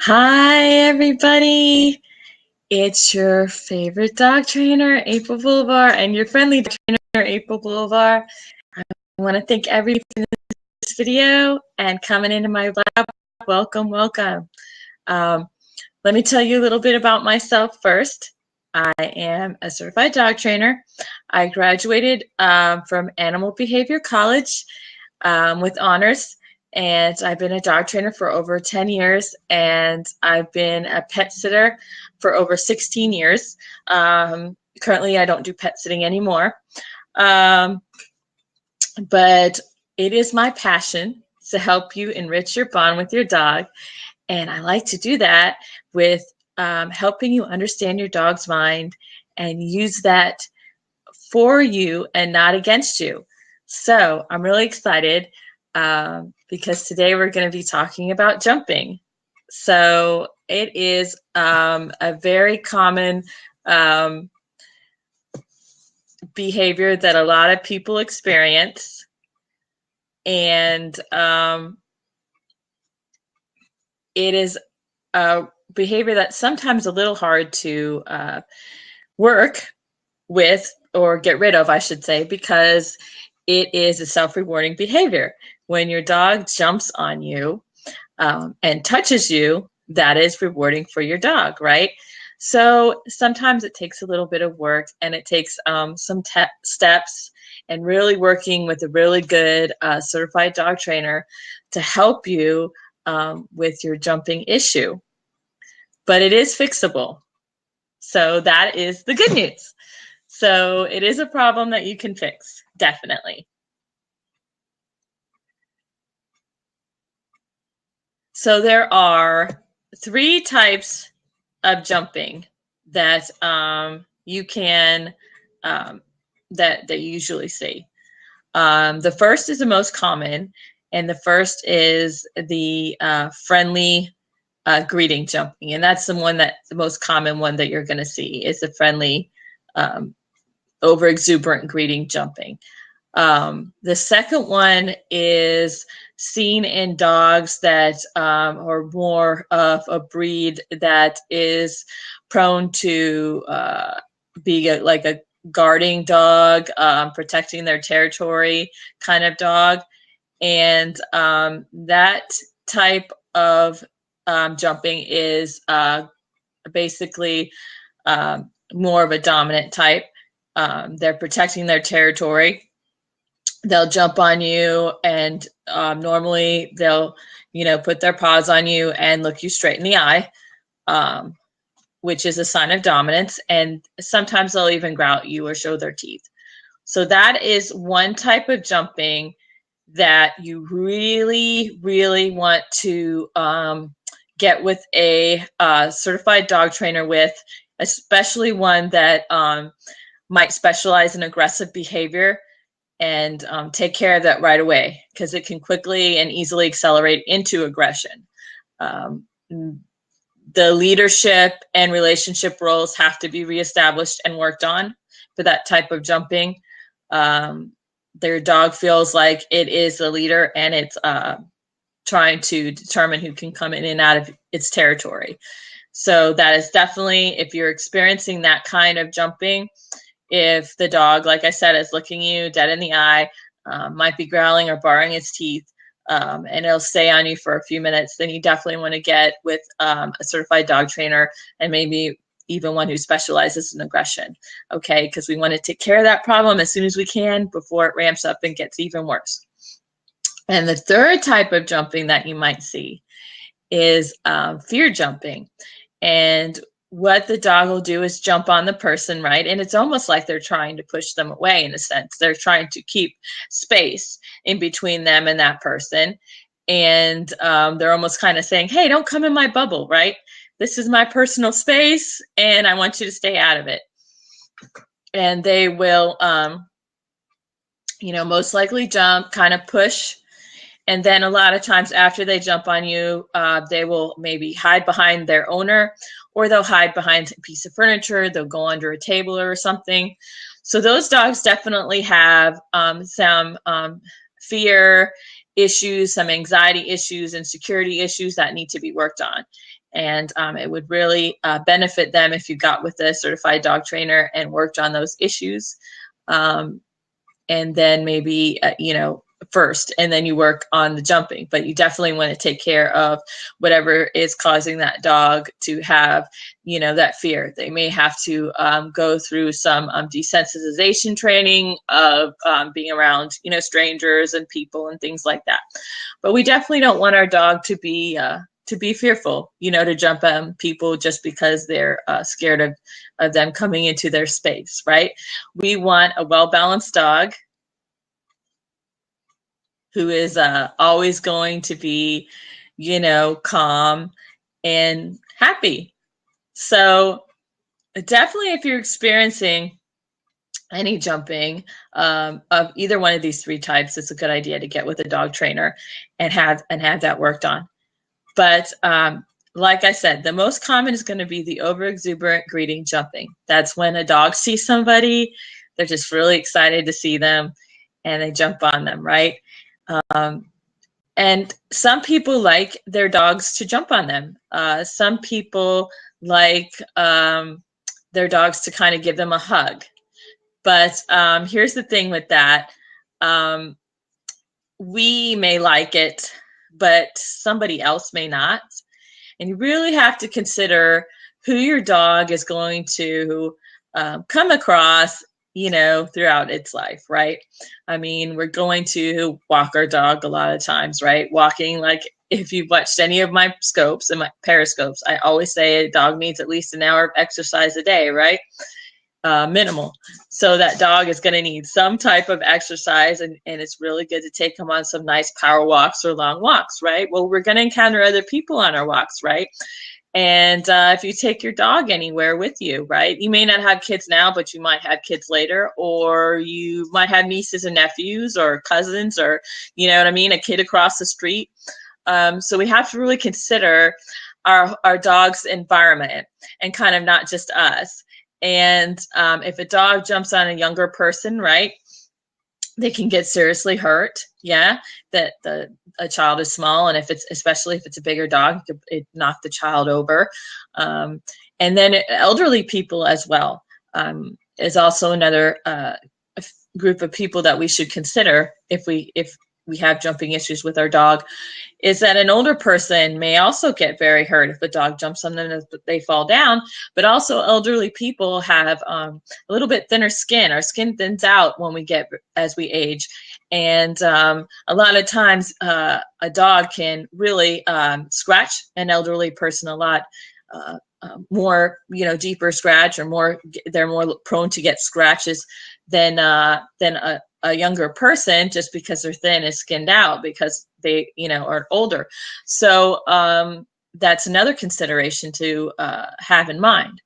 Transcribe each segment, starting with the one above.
Hi, everybody. It's your favorite dog trainer, April Boulevard, and your friendly dog trainer, April Boulevard. I want to thank everybody for this video and coming into my lab. Welcome, welcome. Um, Let me tell you a little bit about myself first. I am a certified dog trainer. I graduated from Animal Behavior College with honors, and I've been a dog trainer for over 10 years, and I've been a pet sitter for over 16 years. Currently, I don't do pet sitting anymore, um, but it is my passion to help you enrich your bond with your dog, and I like to do that with helping you understand your dog's mind and use that for you and not against you. So I'm really excited because today we're going to be talking about jumping. So it is a very common um, behavior that a lot of people experience. And it is a behavior that's sometimes a little hard to work with or get rid of, I should say, because it is a self-rewarding behavior. When your dog jumps on you and touches you, that is rewarding for your dog, right? So sometimes it takes a little bit of work, and it takes some steps and really working with a really good certified dog trainer to help you with your jumping issue. But it is fixable. So that is the good news. So it is a problem that you can fix, definitely. So there are three types of jumping that you can that you usually see. The first is the most common, and the first is the friendly greeting jumping, and that's the most common one that you're going to see is the friendly over exuberant greeting jumping. The second one is seen in dogs that are more of a breed that is prone to be like a guarding dog, protecting their territory kind of dog. And that type of jumping is basically more of a dominant type. They're protecting their territory. They'll jump on you, and normally they'll, put their paws on you and look you straight in the eye, um, which is a sign of dominance. And sometimes they'll even growl at you or show their teeth. So that is one type of jumping that you really, really want to get with a certified dog trainer with, especially one that might specialize in aggressive behavior, and take care of that right away, because it can quickly and easily accelerate into aggression. Um, the leadership and relationship roles have to be reestablished and worked on for that type of jumping. Their dog feels like it is the leader, and it's trying to determine who can come in and out of its territory. So that is definitely, if you're experiencing that kind of jumping, if the dog, like I said, is looking you dead in the eye, might be growling or baring its teeth, and it'll stay on you for a few minutes, then you definitely want to get with a certified dog trainer, and maybe even one who specializes in aggression, okay? Because we want to take care of that problem as soon as we can before it ramps up and gets even worse. And the third type of jumping that you might see is fear jumping. And what the dog will do is jump on the person, right? And it's almost like they're trying to push them away in a sense. They're trying to keep space in between them and that person. And they're almost kind of saying, hey, don't come in my bubble, right? This is my personal space, and I want you to stay out of it. And they will, most likely jump, kind of push. And then a lot of times after they jump on you, they will maybe hide behind their owner, or they'll hide behind a piece of furniture. They'll go under a table or something. So those dogs definitely have some fear issues, some anxiety issues and security issues that need to be worked on. And it would really benefit them if you got with a certified dog trainer and worked on those issues. And then maybe, first, and then you work on the jumping. But you definitely want to take care of whatever is causing that dog to have, that fear. They may have to go through some desensitization training of being around, strangers and people and things like that. But we definitely don't want our dog to be fearful, to jump on people just because they're scared of them coming into their space, right? We want a well-balanced dog who is always going to be, calm and happy. So definitely, if you're experiencing any jumping of either one of these three types, it's a good idea to get with a dog trainer and have that worked on. But like I said, the most common is going to be the overexuberant greeting jumping. That's when a dog sees somebody, they're just really excited to see them, and they jump on them, right? And some people like their dogs to jump on them. Some people like their dogs to kind of give them a hug. But here's the thing with that. We may like it, but somebody else may not. And you really have to consider who your dog is going to come across, throughout its life, right? I mean, we're going to walk our dog a lot of times, right? Walking, like if you've watched any of my scopes and my periscopes, I always say a dog needs at least an hour of exercise a day, right? Minimal. So that dog is going to need some type of exercise, and it's really good to take them on some nice power walks or long walks, right? Well, we're going to encounter other people on our walks, right? And if you take your dog anywhere with you, right? You may not have kids now, but you might have kids later, or you might have nieces and nephews or cousins, or, a kid across the street. So we have to really consider our dog's environment and kind of not just us. And if a dog jumps on a younger person, right, they can get seriously hurt. Yeah, that a child is small, and especially if it's a bigger dog, it knock the child over. And then elderly people as well is also another group of people that we should consider if we have jumping issues with our dog, is that an older person may also get very hurt if the dog jumps on them and they fall down. But also elderly people have a little bit thinner skin. Our skin thins out as we age. And a lot of times a dog can really scratch an elderly person a lot more, deeper scratch, or they're more prone to get scratches than a younger person, just because they're thin and skinned out, because they, are older. So that's another consideration to have in mind.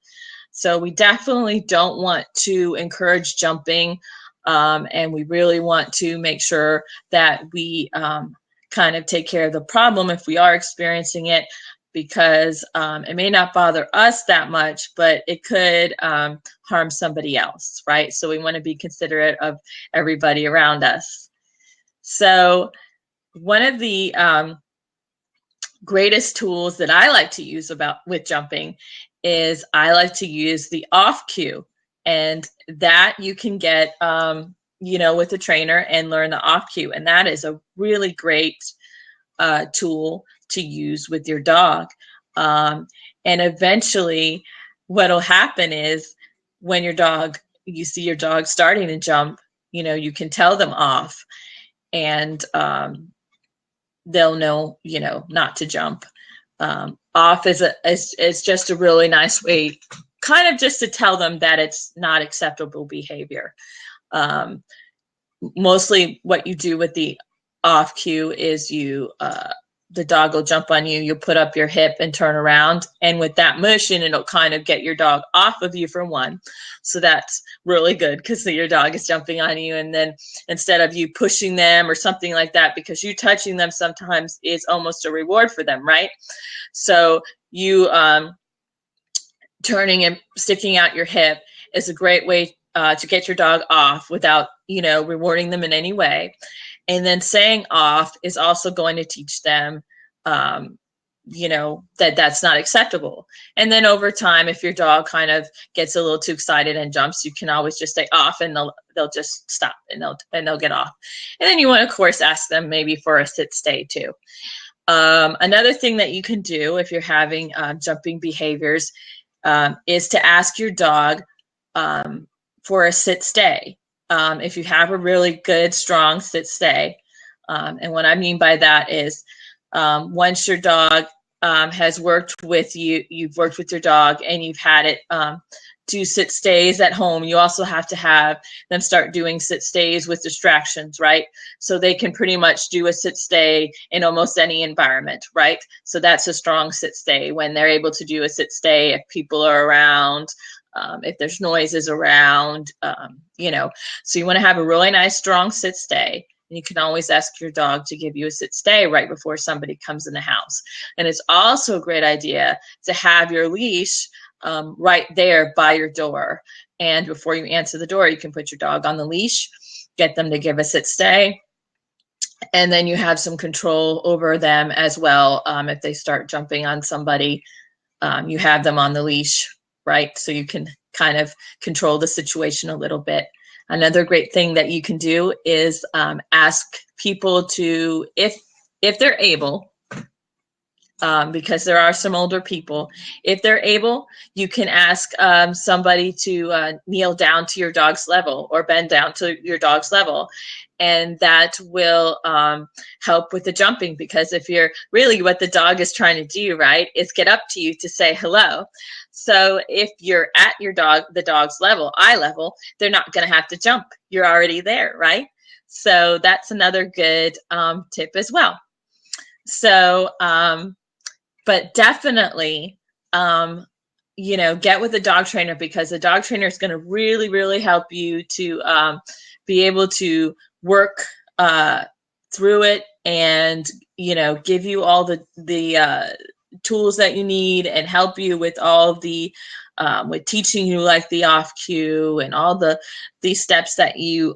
So we definitely don't want to encourage jumping, and we really want to make sure that we kind of take care of the problem if we are experiencing it, because it may not bother us that much, but it could harm somebody else, right? So we want to be considerate of everybody around us. So one of the greatest tools that I like to use with jumping is I like to use the off cue, and that you can get with a trainer and learn the off cue, and that is a really great tool to use with your dog. And eventually what'll happen is when you see your dog starting to jump, you can tell them off, and they'll know, not to jump. Off is just a really nice way, kind of just to tell them that it's not acceptable behavior. Mostly what you do with the off cue is the dog will jump on you, you'll put up your hip and turn around, and with that motion, it'll kind of get your dog off of you for one. So that's really good, because your dog is jumping on you, and then instead of you pushing them or something like that, because you touching them sometimes is almost a reward for them, right? So you turning and sticking out your hip is a great way to get your dog off without, rewarding them in any way. And then saying off is also going to teach them, that that's not acceptable. And then over time, if your dog kind of gets a little too excited and jumps, you can always just say off, and they'll just stop, and they'll get off. And then you want to, of course, ask them maybe for a sit stay too. Another thing that you can do if you're having jumping behaviors is to ask your dog for a sit stay. If you have a really good, strong sit stay. And what I mean by that is once your dog has worked with you, you've worked with your dog and you've had it do sit stays at home, you also have to have them start doing sit stays with distractions, right? So they can pretty much do a sit stay in almost any environment, right? So that's a strong sit stay when they're able to do a sit stay if people are around, if there's noises around, So you want to have a really nice, strong sit stay. And you can always ask your dog to give you a sit stay right before somebody comes in the house. And it's also a great idea to have your leash right there by your door. And before you answer the door, you can put your dog on the leash, get them to give a sit stay. And then you have some control over them as well. If they start jumping on somebody, you have them on the leash, right? So you can kind of control the situation a little bit. Another great thing that you can do is ask people to, if they're able, because there are some older people, if they're able, you can ask somebody to kneel down to your dog's level or bend down to your dog's level. And that will help with the jumping, because if you're really, what the dog is trying to do, right, is get up to you to say hello. So if you're at the dog's level, eye level, they're not going to have to jump. You're already there, right? So that's another good tip as well. So, but definitely, get with a dog trainer, because the dog trainer is going to really, really help you to be able to work through it and, give you all the tools that you need and help you with all the with teaching you like the off cue and all these steps that you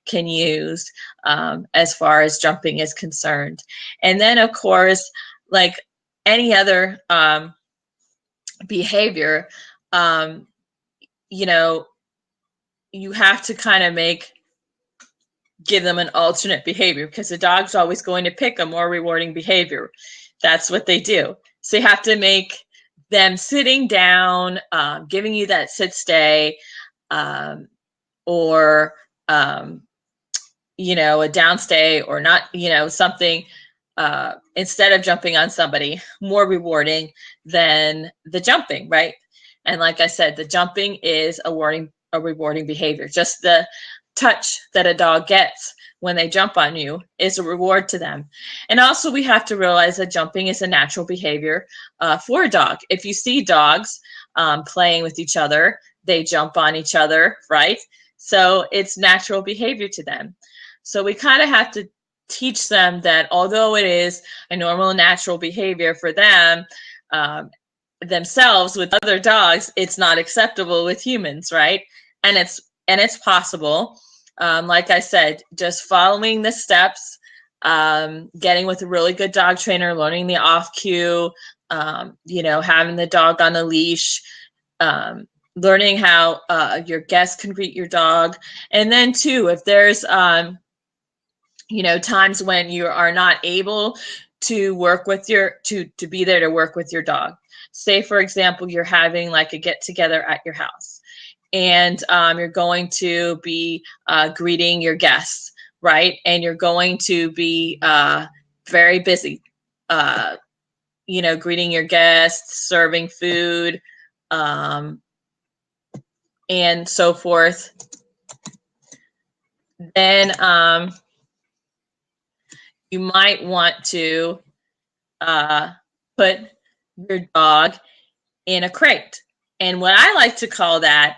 can use as far as jumping is concerned. And then, of course, like any other behavior, you have to kind of give them an alternate behavior, because the dog's always going to pick a more rewarding behavior. That's what they do. So you have to make them sitting down, giving you that sit stay, or a down stay, or not, something instead of jumping on somebody, more rewarding than the jumping, right? And like I said, the jumping is a rewarding behavior. Just the touch that a dog gets when they jump on you is a reward to them. And also, we have to realize that jumping is a natural behavior for a dog. If you see dogs playing with each other, they jump on each other, right? So it's natural behavior to them. So we kind of have to teach them that although it is a normal and natural behavior for them, themselves with other dogs, it's not acceptable with humans, right? And it's possible. Like I said, just following the steps, getting with a really good dog trainer, learning the off cue, having the dog on a leash, learning how your guests can greet your dog. And then too, if there's, times when you are not able to work with to be there to work with your dog. Say, for example, you're having like a get together at your house, and you're going to be greeting your guests, right? And you're going to be very busy, greeting your guests, serving food, and so forth. Then you might want to put your dog in a crate. And what I like to call that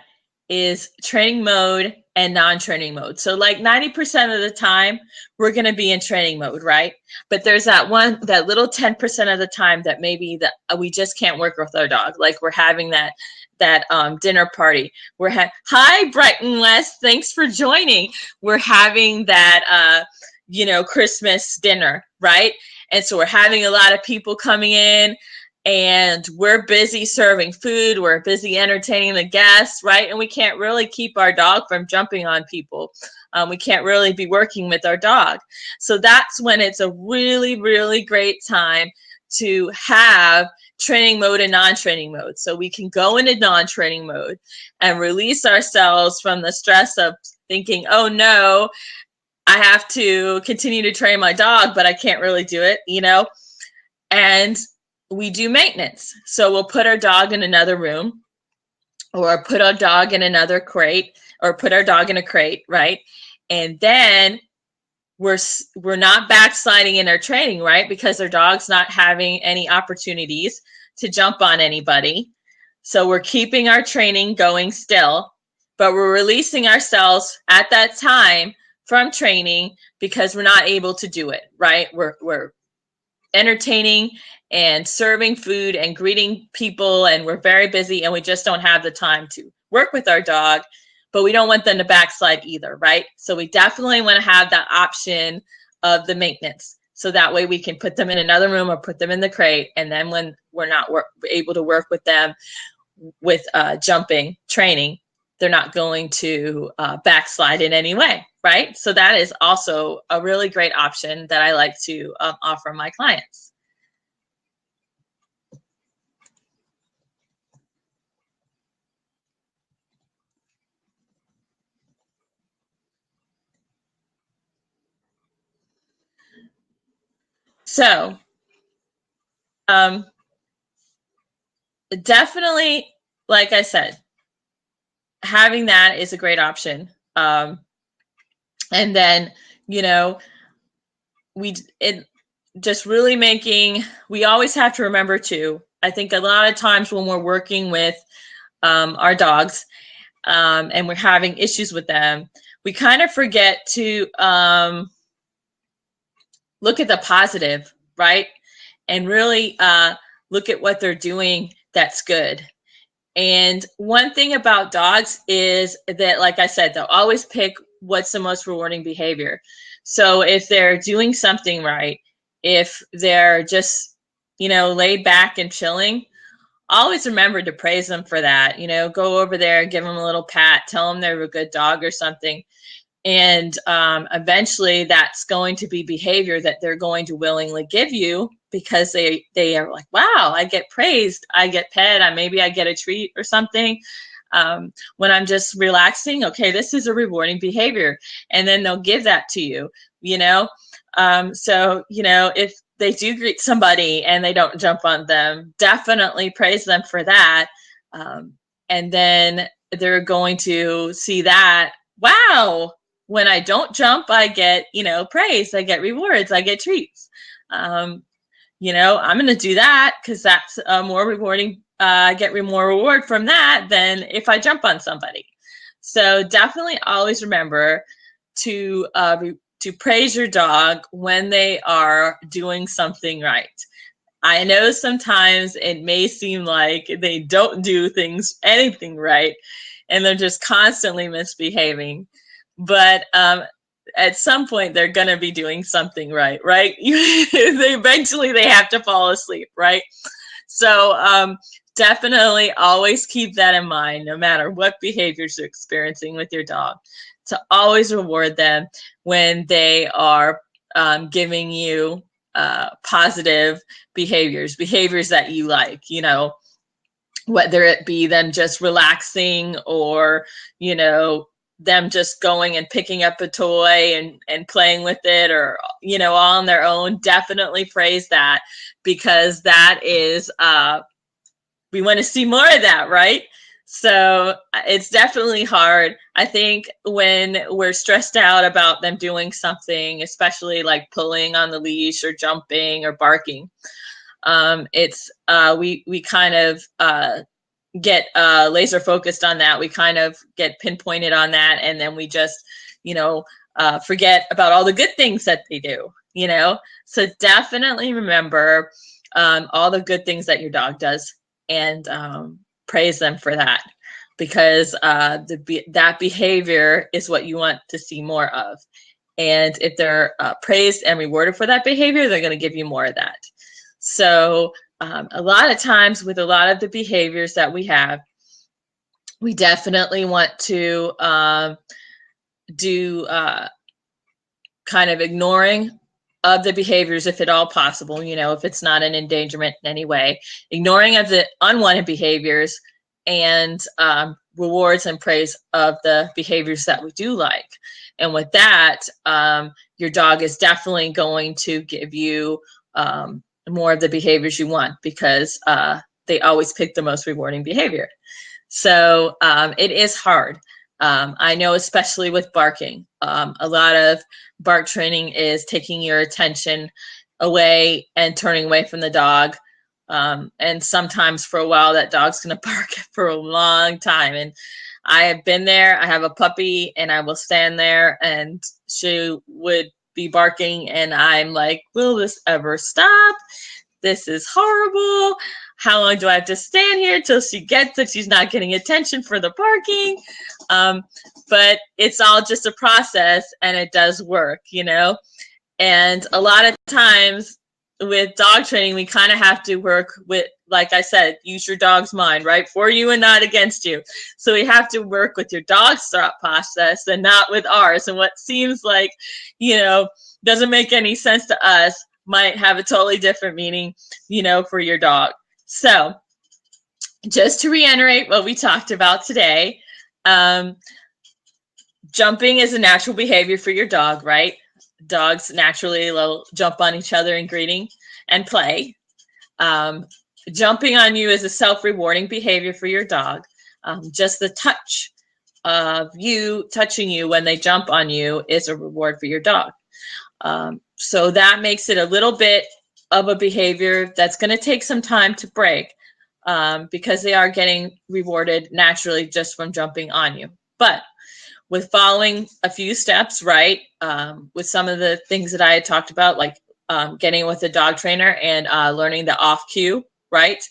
is training mode and non-training mode. So like 90% of the time, we're going to be in training mode, right? But there's that little 10% of the time that maybe we just can't work with our dog. Like we're having that dinner party. Hi, Brighton West. Thanks for joining. We're having that, Christmas dinner, right? And so we're having a lot of people coming in, and we're busy serving food, we're busy entertaining the guests, right? And we can't really keep our dog from jumping on people. We can't really be working with our dog. So that's when it's a really, really great time to have training mode and non-training mode. So we can go into non-training mode and release ourselves from the stress of thinking, oh no, I have to continue to train my dog, but I can't really do it, and we do maintenance. So we'll put our dog in another room, or put our dog in another crate, or put our dog in a crate, right? And then we're not backsliding in our training, right? Because our dog's not having any opportunities to jump on anybody. So we're keeping our training going still, but we're releasing ourselves at that time from training because we're not able to do it, right? We're entertaining and serving food and greeting people, and we're very busy, and we just don't have the time to work with our dog, but we don't want them to backslide either, right? So we definitely want to have that option of the maintenance. So that way we can put them in another room or put them in the crate. And then when we're not able to work with them with jumping training, they're not going to backslide in any way, right? So that is also a really great option that I like to offer my clients. So definitely, like I said, having that is a great option. And then, just really we always have to remember too, I think a lot of times when we're working with our dogs and we're having issues with them, we kind of forget to look at the positive, right? And really look at what they're doing that's good. And one thing about dogs is that, like I said, they'll always pick what's the most rewarding behavior. So if they're doing something right, if they're just, laid back and chilling, always remember to praise them for that. Go over there, give them a little pat, tell them they're a good dog or something. And eventually that's going to be behavior that they're going to willingly give you, because they are like, wow, I get praised, I get pet, maybe I get a treat or something. When I'm just relaxing, okay, this is a rewarding behavior. And then they'll give that to you, So, if they do greet somebody and they don't jump on them, definitely praise them for that. And then they're going to see that, wow, when I don't jump, I get, praise, I get rewards, I get treats. I'm going to do that because that's more rewarding. I get more reward from that than if I jump on somebody. So definitely always remember to praise your dog when they are doing something right. I know sometimes it may seem like they don't do anything right, and they're just constantly misbehaving. But at some point, they're going to be doing something right? Eventually, they have to fall asleep, right? So definitely always keep that in mind, no matter what behaviors you're experiencing with your dog, to always reward them when they are giving you positive behaviors that you like, whether it be them just relaxing or, them just going and picking up a toy and playing with it, or, all on their own. Definitely praise that, because that is, we want to see more of that, right? So it's definitely hard. I think when we're stressed out about them doing something, especially like pulling on the leash or jumping or barking, we kind of get laser focused on that. We kind of get pinpointed on that, and then we just, forget about all the good things that they do. So definitely remember all the good things that your dog does, and praise them for that, because that behavior is what you want to see more of. And if they're praised and rewarded for that behavior, they're going to give you more of that. So a lot of times with a lot of the behaviors that we have, we definitely want to do kind of ignoring of the behaviors if at all possible, if it's not an endangerment in any way, ignoring of the unwanted behaviors, and rewards and praise of the behaviors that we do like. And with that, your dog is definitely going to give you more of the behaviors you want, because they always pick the most rewarding behavior. So it is hard. I know, especially with barking, a lot of bark training is taking your attention away and turning away from the dog. And sometimes for a while, that dog's going to bark for a long time. And I have been there. I have a puppy, and I will stand there and she would be barking. And I'm like, will this ever stop? This is horrible. How long do I have to stand here till she gets that she's not getting attention for the barking? But it's all just a process, and it does work, And a lot of times with dog training, we kind of have to work with, like I said, use your dog's mind, right? For you and not against you. So we have to work with your dog's thought process and not with ours. And what seems like, doesn't make any sense to us might have a totally different meaning, for your dog. So just to reiterate what we talked about today, jumping is a natural behavior for your dog, right? Dogs naturally will jump on each other in greeting and play. Jumping on you is a self-rewarding behavior for your dog. Just the touch of you touching you when they jump on you is a reward for your dog. So that makes it a little bit of a behavior that's going to take some time to break, because they are getting rewarded naturally just from jumping on you. But with following a few steps, right, with some of the things that I had talked about, like getting with a dog trainer and learning the off cue, right,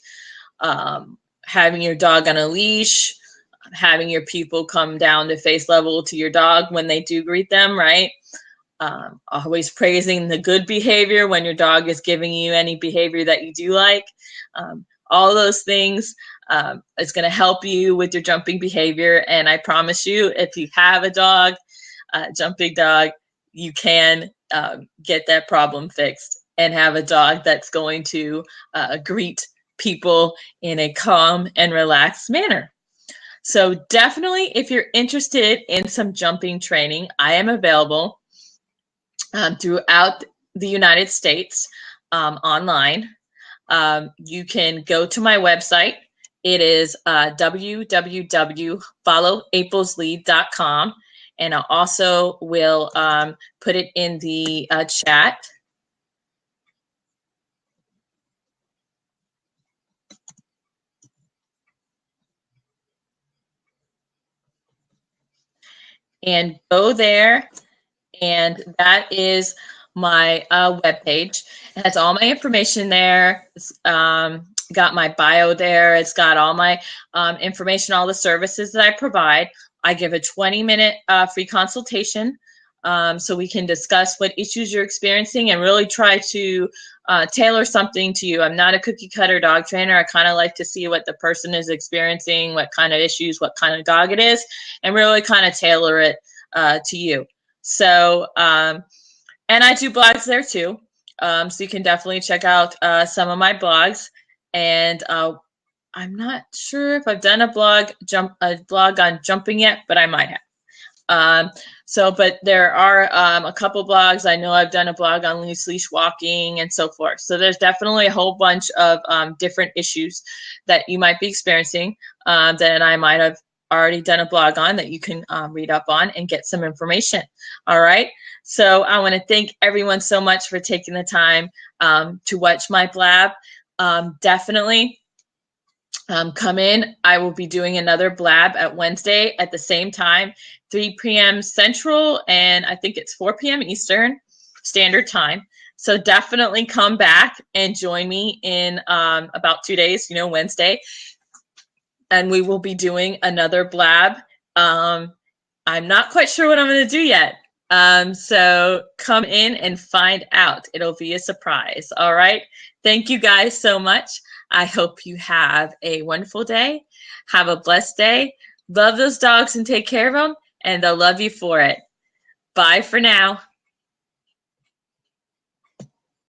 having your dog on a leash, having your people come down to face level to your dog when they do greet them, right, always praising the good behavior when your dog is giving you any behavior that you do like. All those things is going to help you with your jumping behavior. And I promise you, if you have a dog, jumping dog, you can get that problem fixed and have a dog that's going to greet people in a calm and relaxed manner. So definitely, if you're interested in some jumping training, I am available throughout the United States online. You can go to my website. It is www.followaprilslead.com. And I also will put it in the chat. And go there, and that is my webpage. It has all my information there. It's got my bio there. It's got all my information, all the services that I provide. I give a 20-minute free consultation so we can discuss what issues you're experiencing and really try to tailor something to you. I'm not a cookie cutter dog trainer. I kind of like to see what the person is experiencing, what kind of issues, what kind of dog it is, and really kind of tailor it to you. So, and I do blogs there too. So you can definitely check out some of my blogs. And I'm not sure if I've done a blog on jumping yet, but I might have. But there are a couple blogs. I know I've done a blog on loose leash walking and so forth. So there's definitely a whole bunch of different issues that you might be experiencing that I might have already done a blog on that you can read up on and get some information. All right. So I want to thank everyone so much for taking the time to watch my blab. Definitely come in. I will be doing another blab at Wednesday at the same time, 3 p.m. Central, and I think it's 4 p.m. Eastern Standard Time. So definitely come back and join me in about 2 days, Wednesday. And we will be doing another blab. I'm not quite sure what I'm going to do yet. So come in and find out. It'll be a surprise. All right. Thank you guys so much. I hope you have a wonderful day. Have a blessed day. Love those dogs and take care of them, and they'll love you for it. Bye for now.